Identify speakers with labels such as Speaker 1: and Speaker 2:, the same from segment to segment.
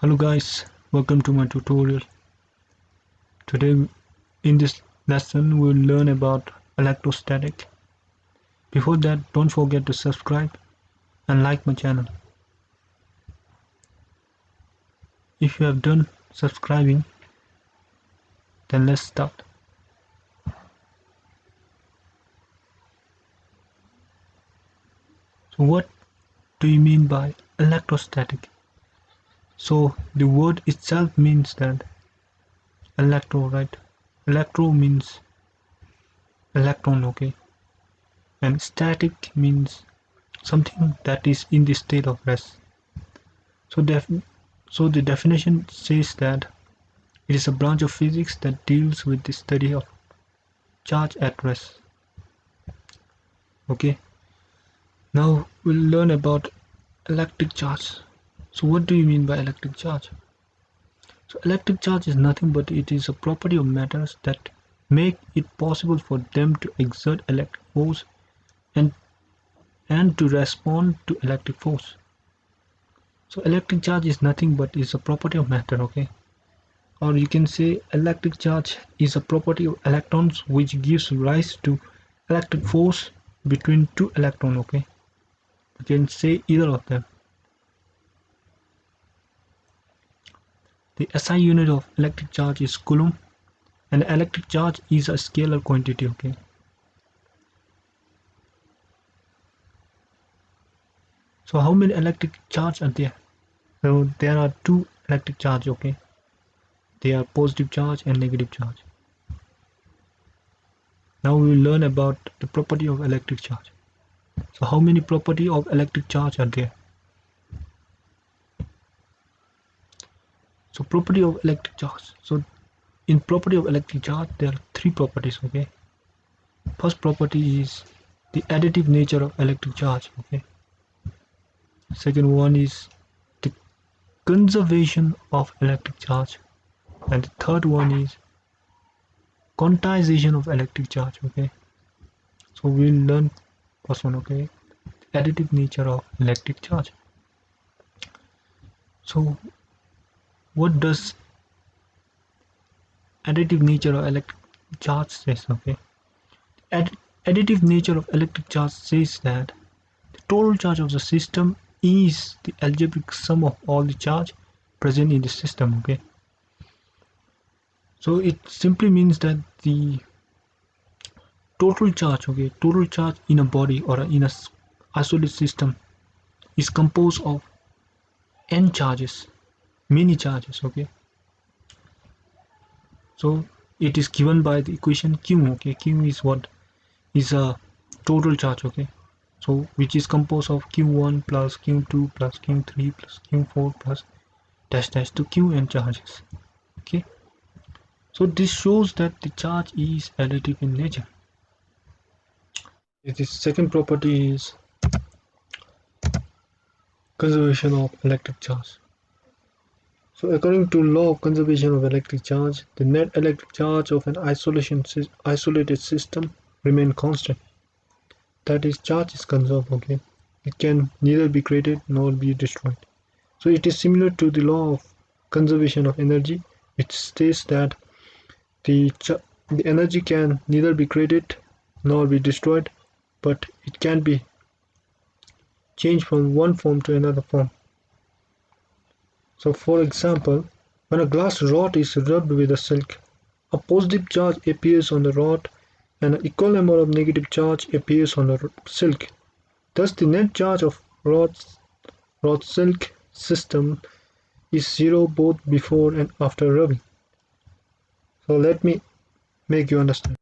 Speaker 1: Hello guys, welcome to my tutorial. Today in this lesson we'll learn about electrostatic. Before that, don't forget to subscribe and like my channel. If you have done subscribing, then let's start. So what do you mean by electrostatic? So the word itself means that electro, right? Electro means electron, okay? And static means something that is in the state of rest. So the definition says that it is a branch of physics that deals with the study of charge at rest. Okay, now we'll learn about electric charge. So what do you mean by electric charge? So electric charge is nothing but it is a property of matters that make it possible for them to exert electric force and to respond to electric force. So electric charge is nothing but is a property of matter, okay? Or you can say electric charge is a property of electrons which gives rise to electric force between two electrons, okay? You can say either of them. The SI unit of electric charge is coulomb, and electric charge is a scalar quantity, okay? So how many electric charge are there? So there are two electric charge, okay? They are positive charge and negative charge. Now we will learn about the property of electric charge. So how many property of electric charge are there? So property of electric charge. So in property of electric charge there are three properties, okay? First property is the additive nature of electric charge, okay? Second one is the conservation of electric charge, and the third one is quantization of electric charge, okay? So we'll learn first one, okay? Additive nature of electric charge. So what does additive nature of electric charge says, okay? Additive nature of electric charge says that the total charge of the system is the algebraic sum of all the charge present in the system, okay? So it simply means that the total charge, okay, total charge in a body or in a isolated system is composed of n charges, many charges, okay? So it is given by the equation q, okay? Q is what is a total charge, okay? So which is composed of q1 plus q2 plus q3 plus q4 plus dash dash to qn charges, okay? So this shows that the charge is additive in nature. The second property is conservation of electric charge. So according to law of conservation of electric charge, the net electric charge of an isolated system remain constant. That is, charge is conserved, okay? It can neither be created nor be destroyed. So it is similar to the law of conservation of energy, which states that the energy can neither be created nor be destroyed, but it can be changed from one form to another form. So for example, when a glass rod is rubbed with a silk, a positive charge appears on the rod and an equal amount of negative charge appears on the silk. Thus the net charge of rod-silk system is zero both before and after rubbing. So let me make you understand.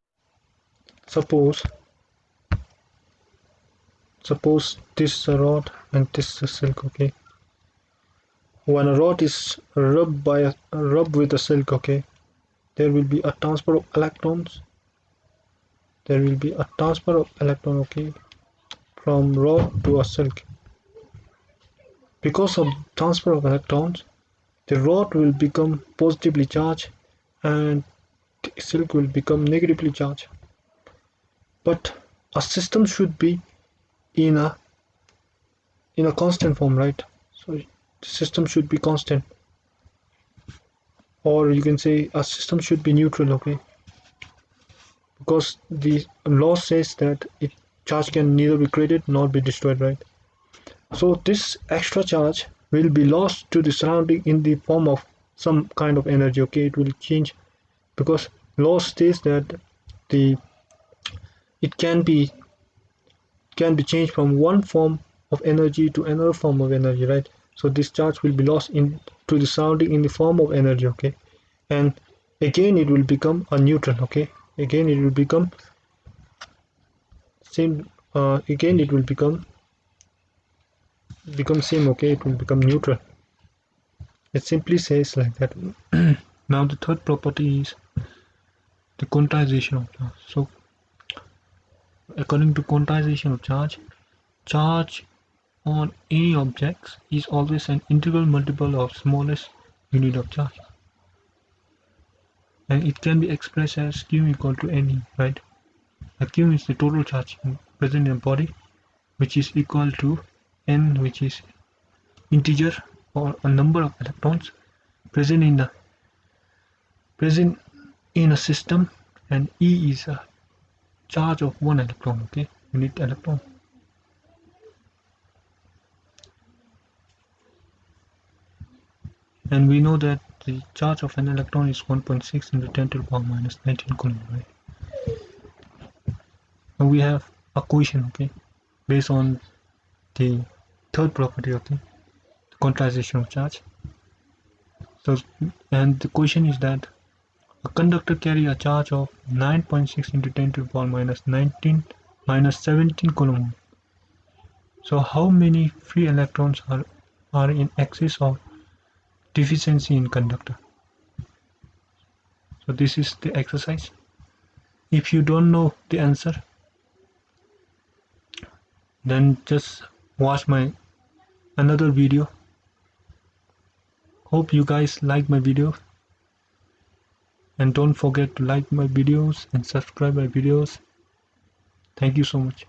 Speaker 1: Suppose this is a rod and this is a silk, okay? When a rod is rubbed with a silk, okay, there will be a transfer of electrons. There will be a transfer of electron, okay, from rod to a silk. Because of transfer of electrons, the rod will become positively charged and the silk will become negatively charged. But a system should be in a constant form, right? So the system should be constant. or you can say a system should be neutral, okay, because the law says that it charge can neither be created nor be destroyed, right? So this extra charge will be lost to the surrounding in the form of some kind of energy, okay. It will change because law states that the it can be changed from one form of energy to another form of energy, right? So this charge will be lost in to the surrounding in the form of energy, okay, and again it will become a neutral, okay. Again it will become same. Again it will become same, okay. It will become neutral. It simply says like that. Now the third property is the quantization of charge. So according to quantization of charge, charge on any objects is always an integral multiple of smallest unit of charge, and it can be expressed as q equal to ne, right? Q is the total charge present in a body, which is equal to n, which is integer or a number of electrons present in a system, and E is a charge of one electron, okay, unit electron. And we know that the charge of an electron is 1.6 into 10 to the power minus 19 coulomb, right? And we have a equation, okay, based on the third property, okay, the quantization of charge. So, and the question is that a conductor carry a charge of 9.6 into 10 to the power minus 19 minus 17 coulomb. So how many free electrons are in excess of deficiency in conductor? So this is the exercise. If you don't know the answer, then just watch my another video. Hope you guys like my video, and don't forget to like my videos and subscribe my videos. Thank you so much.